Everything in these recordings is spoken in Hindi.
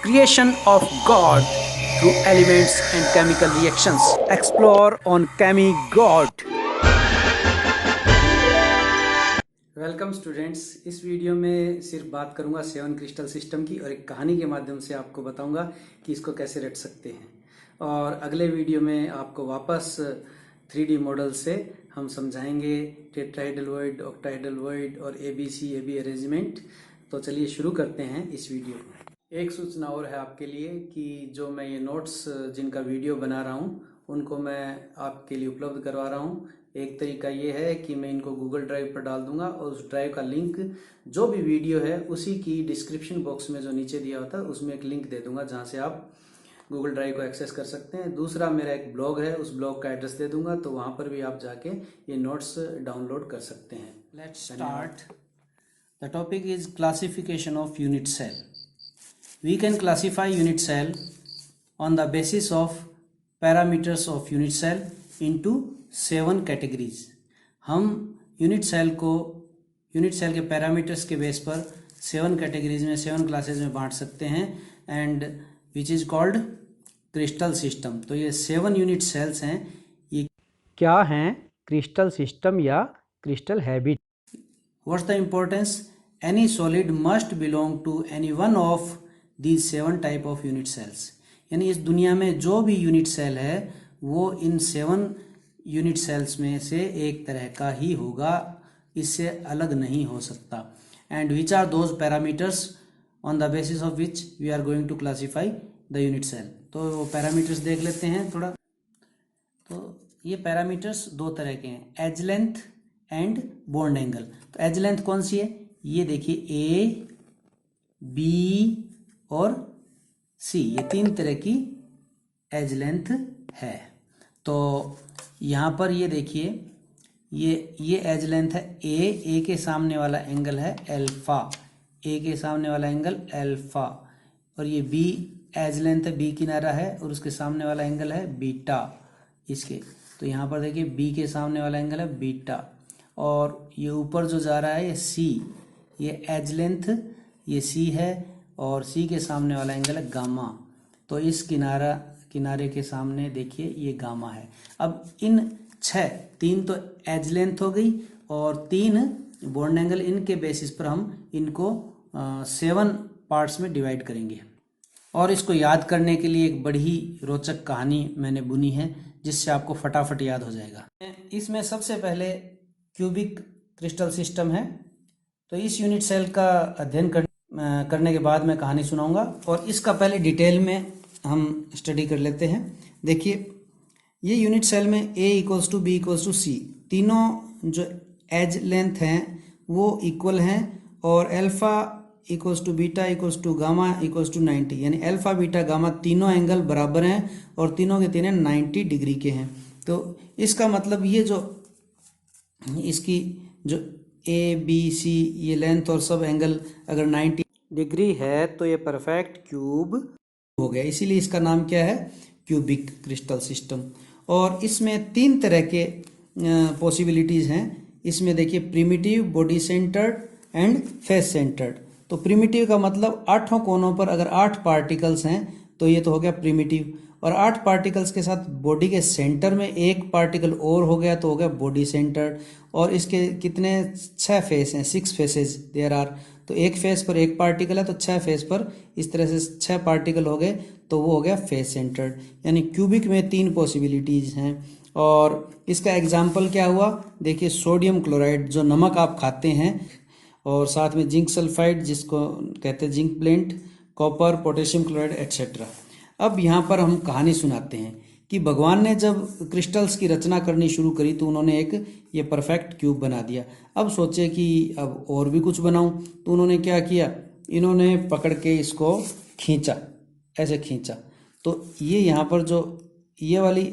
creation of God through elements and chemical reactions. Explore on ChemiGod. Welcome students. इस वीडियो में सिर्फ बात करूंगा 7 क्रिस्टल सिस्टम की और एक कहानी के माध्यम से आपको बताऊंगा कि इसको कैसे रट सकते हैं। और अगले वीडियो में आपको वापस 3D मॉडल से हम समझाएंगे टेट्राहेड्रल वॉइड, ऑक्टाहेड्रल वॉइड और एबी अरेंजमेंट। तो चलिए शुरू करते हैं इस वीडियो को। एक सूचना और है आपके लिए कि जो मैं ये नोट्स जिनका वीडियो बना रहा हूँ उनको मैं आपके लिए उपलब्ध करवा रहा हूँ। एक तरीका ये है कि मैं इनको गूगल ड्राइव पर डाल दूंगा और उस ड्राइव का लिंक जो भी वीडियो है उसी की डिस्क्रिप्शन बॉक्स में जो नीचे दिया होता है उसमें एक लिंक दे दूंगा जहाँ से आप गूगल ड्राइव को एक्सेस कर सकते हैं। दूसरा मेरा एक ब्लॉग है, उस ब्लॉग का एड्रेस दे दूंगा तो वहाँ पर भी आप जाके ये नोट्स डाउनलोड कर सकते हैं। Let's start. The topic is classification of unit cell. We can classify unit cell on the basis of parameters of unit cell into 7 categories. हम यूनिट सेल के पैरामीटर्स के बेस पर 7 कैटेगरीज में 7 क्लासेज में बांट सकते हैं and which is called crystal system. तो ये 7 यूनिट सेल्स हैं। ये क्या हैं? क्रिस्टल सिस्टम या crystal habit. What's the importance? Any solid must belong to any one of these 7 type of unit cells. यानी इस दुनिया में जो भी यूनिट सेल है वो इन 7 यूनिट सेल्स में से एक तरह का ही होगा, इससे अलग नहीं हो सकता। And which are those parameters on the basis of which we are going to classify the unit cell. तो वो पैरामीटर्स देख लेते हैं थोड़ा। तो ये पैरामीटर्स 2 तरह के हैं, edge length and bond angle. तो एज लेंथ कौन सी है? ये देखिए ए, बी और सी, ये 3 तरह की एज लेंथ है। तो यहाँ पर ये देखिए ये एज लेंथ है ए के सामने वाला एंगल है अल्फा, ए के सामने वाला एंगल अल्फा। और ये बी एज लेंथ है, बी किनारा है और उसके सामने वाला एंगल है बीटा इसके। तो यहाँ पर देखिए बी के सामने वाला एंगल है बीटा। और ये ऊपर जो जा रहा है ये सी, ये एज लेंथ ये सी है और सी के सामने वाला एंगल है गामा। तो इस किनारे के सामने देखिए ये गामा है। अब इन 3 तो एज लेंथ हो गई और 3 बॉन्ड एंगल, इनके बेसिस पर हम इनको 7 पार्ट्स में डिवाइड करेंगे। और इसको याद करने के लिए एक बड़ी रोचक कहानी मैंने बुनी है जिससे आपको फटाफट याद हो जाएगा। इसमें सबसे पहले क्यूबिक क्रिस्टल सिस्टम है। तो इस यूनिट सेल का अध्ययन करने के बाद मैं कहानी सुनाऊंगा और इसका पहले डिटेल में हम स्टडी कर लेते हैं। देखिए ये यूनिट सेल में A equals to b equals to c, तीनों जो एज लेंथ हैं वो इक्वल हैं और alpha equals to beta equals to gamma equals to 90, यानी अल्फा बीटा गामा तीनों एंगल बराबर हैं और तीनों के तीनों 90 डिग्री के हैं। तो इसका मतलब ये जो इसकी जो ए बी सी ये लेंथ और सब एंगल अगर 90 डिग्री है तो ये परफेक्ट क्यूब हो गया, इसीलिए इसका नाम क्या है? Cubic crystal system. और इसमें 3 तरह के पॉसिबिलिटीज़ हैं। इसमें देखिए primitive, body centred and face centred. तो प्रिमिटिव का मतलब 8 कोनों पर अगर 8 पार्टिकल्स हैं तो ये तो हो गया प्रिमिटिव, और 8 पार्टिकल्स के साथ बॉडी के सेंटर में एक पार्टिकल और हो गया तो हो गया बॉडी सेंटर्ड। और इसके कितने 6 फेस हैं, 6 फेसेस देयर आर। तो एक फेस पर एक पार्टिकल है तो 6 फेस पर इस तरह से 6 पार्टिकल हो गए तो वो हो गया फेस सेंटर्ड। यानी क्यूबिक में 3 पॉसिबिलिटीज़ हैं। और इसका एग्जाम्पल क्या हुआ? देखिए सोडियम क्लोराइड जो नमक आप खाते हैं, और साथ में जिंक सल्फाइड जिसको कहते हैं zinc plaint, copper, potassium chloride etcetera. अब यहाँ पर हम कहानी सुनाते हैं कि भगवान ने जब क्रिस्टल्स की रचना करनी शुरू करी तो उन्होंने एक ये परफेक्ट क्यूब बना दिया। अब सोचे कि अब और भी कुछ बनाऊं, तो उन्होंने क्या किया, इन्होंने पकड़ के इसको खींचा, ऐसे खींचा। तो ये यहाँ पर जो ये वाली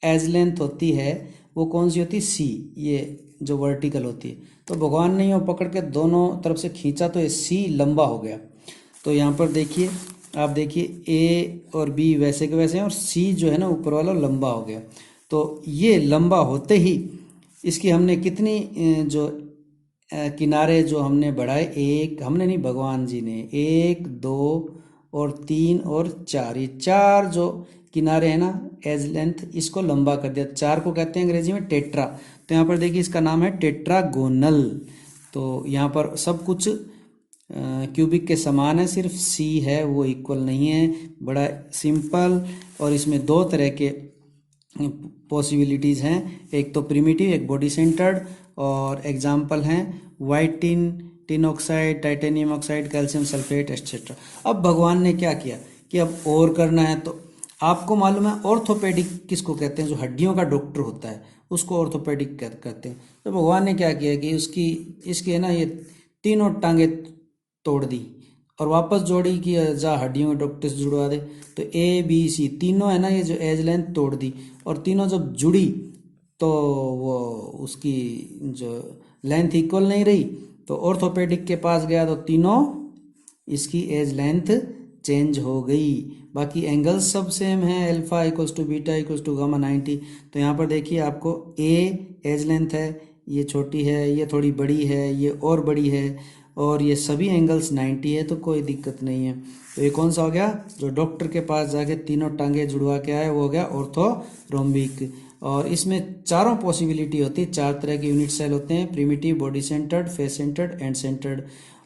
एज लेंथ होती है वो कौन सी होती है? सी, ये जो वर्टिकल होती है। तो भगवान ने यूँ पकड़ के दोनों तरफ से खींचा तो ये सी लंबा हो गया। तो यहाँ पर देखिए आप देखिए ए और बी वैसे के वैसे हैं और सी जो है ना ऊपर वाला लंबा हो गया। तो ये लंबा होते ही इसकी हमने कितनी जो किनारे जो हमने बढ़ाए, एक हमने नहीं भगवान जी ने, 1 2 और 3 और 4, ये 4 जो किनारे हैं ना एज लेंथ, इसको लंबा कर दिया। 4 को कहते हैं अंग्रेजी में टेट्रा। तो यहाँ पर देखिए इसका नाम है टेट्रागोनल। तो यहाँ पर सब कुछ क्यूबिक के समान है, सिर्फ सी है वो इक्वल नहीं है। बड़ा सिंपल, और इसमें दो तरह के पॉसिबिलिटीज़ हैं, एक तो प्रिमिटिव, एक बॉडी सेंटर्ड, और एग्जाम्पल हैं white tin, tin oxide, titanium oxide, calcium sulphate etcetera. अब भगवान ने क्या किया कि अब और करना है, तो आपको मालूम है ऑर्थोपेडिक किसको कहते हैं, जो हड्डियों का डॉक्टर होता है उसको ऑर्थोपेडिक कहते हैं। तो भगवान ने क्या किया कि इसके ना ये तीनों टांगे तोड़ दी और वापस जोड़ी कि जा हड्डियों के डॉक्टर से जुड़वा दे। तो ए बी सी तीनों है ना, ये जो एज लेंथ तोड़ दी, और तीनों जब जुड़ी तो वो उसकी जो लेंथ इक्वल नहीं रही, तो ऑर्थोपेडिक के पास गया तो तीनों इसकी एज लेंथ चेंज हो गई। बाकी एंगल्स सब सेम है, alpha equals to beta equals to gamma 90। तो यहाँ पर देखिए आपको ए एज लेंथ है, ये छोटी है, ये थोड़ी बड़ी है, ये और बड़ी है, और ये सभी एंगल्स 90 है, तो कोई दिक्कत नहीं है। तो ये कौन सा हो गया, जो डॉक्टर के पास जाके तीनों टांगे जुड़वा के आए वो हो गया ऑर्थोरोम्बिक। और इसमें चारों पॉसिबिलिटी होती है, 4 तरह के यूनिट सेल होते हैं, primitive, body centred, face centred, and centred.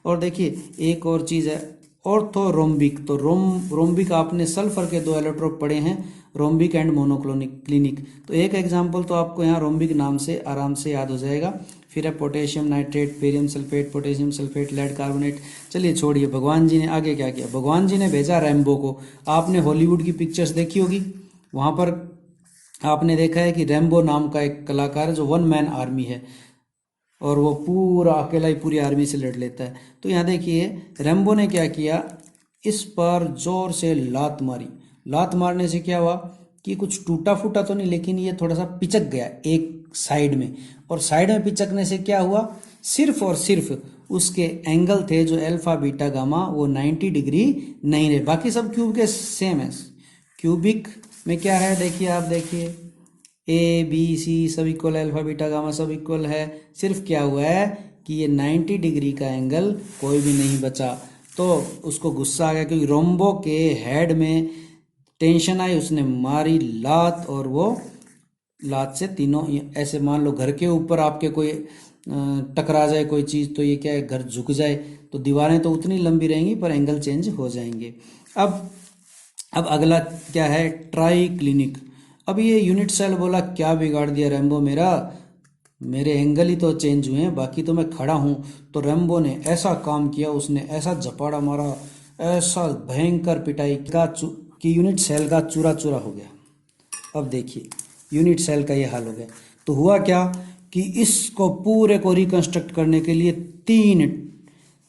और देखिए एक और चीज़ है ऑर्थोरोम्बिक। तो रोम्बिक आपने सल्फर के 2 एलोट्रोप पढ़े हैं, रोम्बिक एंड मोनोक्लिनिक। तो एक एग्जाम्पल तो आपको यहाँ रोम्बिक नाम से आराम से याद हो जाएगा। फिर है potassium nitrate, barium sulphate, potassium sulphate, lead carbonate. चलिए छोड़िए, भगवान जी ने आगे क्या किया, भगवान जी ने भेजा रैम्बो को। आपने हॉलीवुड की पिक्चर्स देखी होगी, वहाँ पर आपने देखा है कि रैम्बो नाम का एक कलाकार है जो 1 मैन आर्मी है, और वो पूरा अकेला ही पूरी आर्मी से लड़ लेता है। तो यहाँ देखिए रैम्बो ने क्या किया, इस पर जोर से लात मारी। लात मारने से क्या हुआ कि कुछ टूटा फूटा तो नहीं, लेकिन ये थोड़ा सा पिचक गया एक साइड में, और साइड में पिचकने से क्या हुआ, सिर्फ और सिर्फ उसके एंगल थे जो अल्फा बीटा गामा वो 90 डिग्री नहीं रहे। बाकी सब क्यूब के सेम है। क्यूबिक में क्या है, देखिए आप देखिए ए बी सी सब इक्वल है, अल्फा बीटा गामा सब इक्वल है, सिर्फ क्या हुआ है कि ये 90 डिग्री का एंगल कोई भी नहीं बचा। तो उसको गुस्सा आ गया, क्योंकि रोम्बो के हेड में टेंशन आई, उसने मारी लात, और वो लात से तीनों ऐसे, मान लो घर के ऊपर आपके कोई टकरा जाए कोई चीज़, तो ये क्या है, घर झुक जाए, तो दीवारें तो उतनी लंबी रहेंगी पर एंगल चेंज हो जाएंगे। अब अगला क्या है, ट्राई क्लिनिक। अब ये यूनिट सेल बोला क्या बिगाड़ दिया रैम्बो मेरा, मेरे एंगल ही तो चेंज हुए हैं, बाकी तो मैं खड़ा हूँ। तो रैम्बो ने ऐसा काम किया, उसने ऐसा झपाड़ा मारा, ऐसा भयंकर पिटाई का कि यूनिट सेल का चूरा चूरा हो गया। अब देखिए यूनिट सेल का ये हाल हो गया। तो हुआ क्या कि इसको पूरे को रिकंस्ट्रक्ट करने के लिए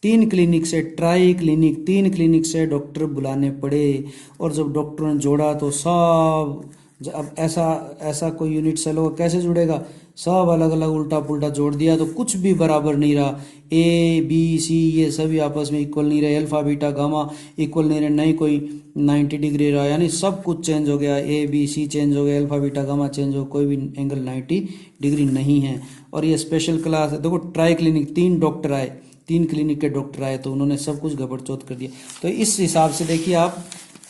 तीन क्लिनिक से, ट्राई क्लिनिक, 3 क्लिनिक से डॉक्टर बुलाने पड़े। और जब डॉक्टरों ने जोड़ा तो सब, अब ऐसा कोई यूनिट सेल होगा कैसे जुड़ेगा, सब अलग अलग उल्टा पुल्टा जोड़ दिया, तो कुछ भी बराबर नहीं रहा। ए बी सी ये सभी आपस में इक्वल नहीं रहे, अल्फा बीटा गामा इक्वल नहीं रहे, नहीं कोई 90 डिग्री रहा, यानी सब कुछ चेंज हो गया। ए बी सी चेंज हो गया, अल्फा बीटा गामा चेंज हो, कोई भी एंगल 90 डिग्री नहीं है। और ये स्पेशल क्लास है, देखो ट्राई क्लिनिक, 3 डॉक्टर आए, 3 क्लिनिक के डॉक्टर आए, तो उन्होंने सब कुछ गड़बड़ कर दिया। तो इस हिसाब से देखिए आप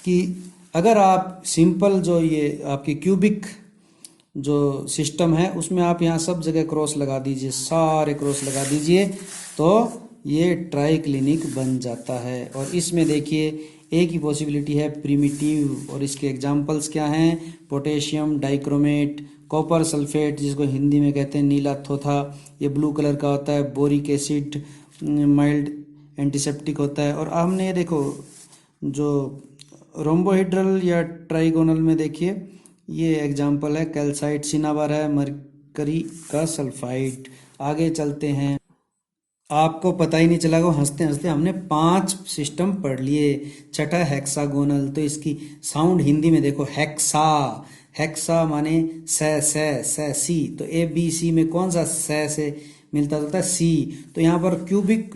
कि अगर आप सिंपल जो ये आपकी क्यूबिक जो सिस्टम है उसमें आप यहाँ सब जगह क्रॉस लगा दीजिए, सारे क्रॉस लगा दीजिए, तो ये ट्राई क्लिनिक बन जाता है। और इसमें देखिए एक ही पॉसिबिलिटी है प्रिमिटिव, और इसके एग्जांपल्स क्या हैं, पोटेशियम डाइक्रोमेट, कॉपर सल्फेट जिसको हिंदी में कहते हैं नीला थोथा, ये ब्लू कलर का होता है, बोरिक एसिड माइल्ड एंटीसेप्टिक होता है। और हमने ये देखो जो रोम्बोहेड्रल या ट्राइगोनल में देखिए ये एग्जांपल है, कैल्साइट सिनाबार है, मरकरी का सल्फाइड। आगे चलते हैं, आपको पता ही नहीं चला वो हंसते हंसते हमने 5 सिस्टम पढ़ लिए। छठा हेक्सागोनल, तो इसकी साउंड हिंदी में देखो हेक्सा, हेक्सा माने सी, तो ए बी सी में कौन सा से मिलता जुलता है, सी। तो यहाँ पर क्यूबिक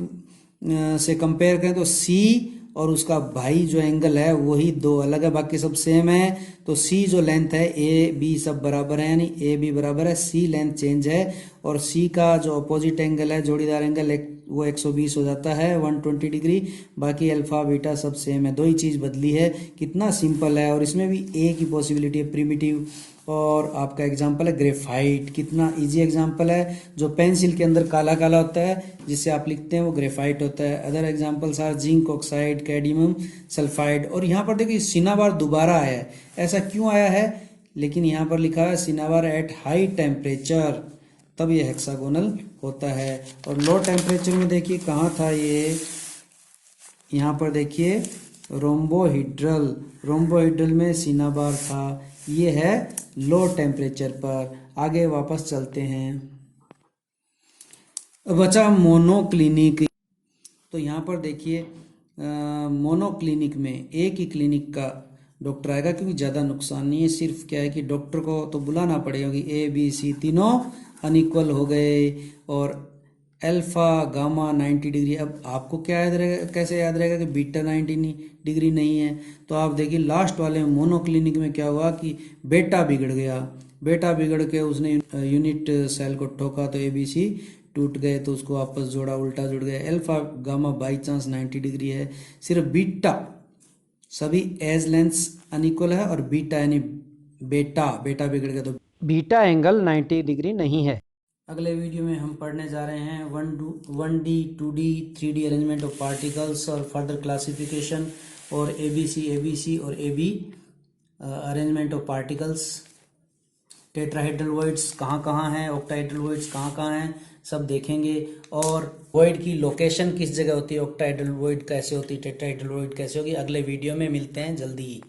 से कंपेयर करें तो सी और उसका भाई जो एंगल है वही 2 अलग है, बाकी सब सेम है। तो सी जो लेंथ है, ए बी सब बराबर है, यानी ए बी बराबर है, सी लेंथ चेंज है और सी का जो अपोजिट एंगल है जोड़ीदार एंगल वो 120 हो जाता है 120 डिग्री। बाकी अल्फा बीटा सब सेम है, दो ही चीज़ बदली है। कितना सिंपल है। और इसमें भी एक ही पॉसिबिलिटी है, प्रिमिटिव। और आपका एग्जाम्पल है ग्रेफाइट, कितना इजी एग्जाम्पल है। जो पेंसिल के अंदर काला काला होता है जिससे आप लिखते हैं वो ग्रेफाइट होता है। Other examples are zinc oxide, cadmium sulphide. और यहाँ पर देखिए सिनाबार दोबारा आया है, ऐसा क्यों आया है? लेकिन यहाँ पर लिखा है सिनाबार एट हाई टेम्परेचर, तब ये हेक्सागोनल होता है। और लो टेम्परेचर में देखिए कहाँ था ये, यहाँ पर देखिए रोम्बोहिड्रल, रोम्बोहिड्रल में सिनाबार था। ये है लो टेम्परेचर पर। आगे वापस चलते हैं। बचा मोनोक्लिनिक। तो यहाँ पर देखिए मोनोक्लिनिक में एक ही क्लिनिक का डॉक्टर आएगा, क्योंकि ज़्यादा नुकसान नहीं है। सिर्फ क्या है कि डॉक्टर को तो बुलाना पड़ेगा कि ए बी सी तीनों अनइक्वल हो गए और अल्फा गामा 90 डिग्री। अब आपको क्या याद रहेगा, कैसे याद रहेगा कि बीटा 90 डिग्री नहीं है? तो आप देखिए लास्ट वाले मोनोक्लिनिक में क्या हुआ कि बेटा बिगड़ गया। बेटा बिगड़ के उसने यूनिट सेल को ठोका तो ए बी सी टूट गए, तो उसको वापस जोड़ा, उल्टा जुड़ गए। Alpha gamma by chance 90 degree है। सिर्फ बीटा सभी एज लेंस अनइक्वल है और बीटा यानी बेटा बेटा बिगड़ गया तो बीटा एंगल 90 डिग्री नहीं है। अगले वीडियो में हम पढ़ने जा रहे हैं 1D 2D 3D arrangement of particles और फर्दर क्लासिफिकेशन, और ABC और AB arrangement of particles. Tetrahedral voids कहाँ कहाँ हैं, ऑक्टाहेड्रल वॉइड्स कहाँ कहाँ हैं, सब देखेंगे। और वॉइड की लोकेशन किस जगह होती है, ऑक्टाहेड्रल वॉइड कैसे होती है, टेट्राहेड्रल वॉइड कैसे होगी। अगले वीडियो में मिलते हैं जल्दी ही।